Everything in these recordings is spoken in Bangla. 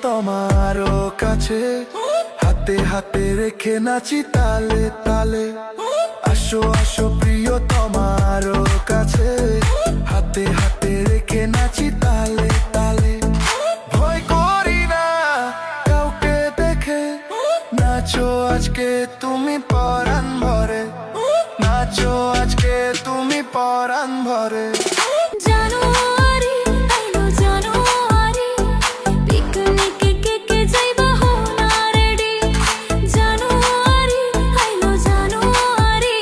তোমারও কাছে, হাতে হাতে রেখে নাচি তালে তালে। আসো আসো প্রিয় তোমারও কাছে, হাতে হাতে রেখে নাচি তালে তালে। ভয় করি না কাউকে দেখে, নাচো আজকে তুমি পরাণ ভরে, নাচো আজকে তুমি পরাণ ভরে। জানুয়ারি আইলো জানুয়ারি, পিকনিকে কে কে যাইবা হো না রেডি। জানুয়ারি আইলো জানুয়ারি,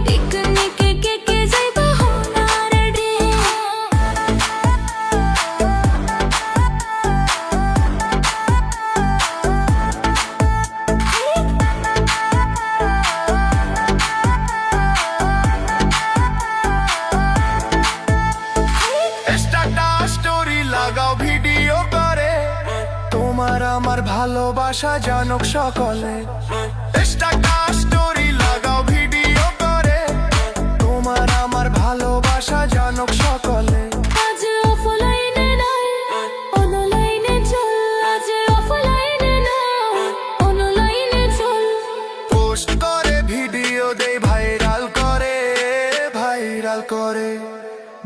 পিকনিকে কে কে যাইবা হো না রেডি। স্টোরি লাগাও ভিডিও করে, তোমার আমার ভালোবাসা জানুক সকলে। স্টোরি লাগাও ভিডিও করে, তোমার আমার ভালোবাসা জানুক সকলে। আজ অফলাইনে নাই অনলাইনে চল, আজ অফলাইনে নাই অনলাইনে চল। পোস্ট করে ভিডিও দেই ভাইরাল করে, ভাইরাল করে,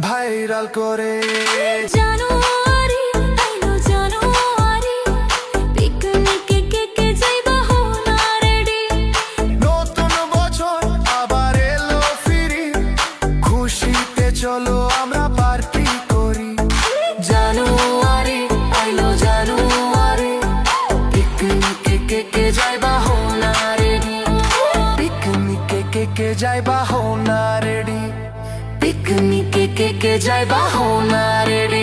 ভাইরাল করে। জানুয়ারি আইলো জানুয়ারি, পিকনিকে কে কে যাইবা হো না রেডি। নতুন বছর আবার এলো ফিরি, খুশিতে চলো আমরা পার্টি করি। জানুয়ারি আইলো জানুয়ারি, পিকনিকে কে কে যাইবা হো না রেডি, পিকনিকে কে কে যাইবা হো না রেডি, পিকনিকে কে কে যাইবা হো না রেডি।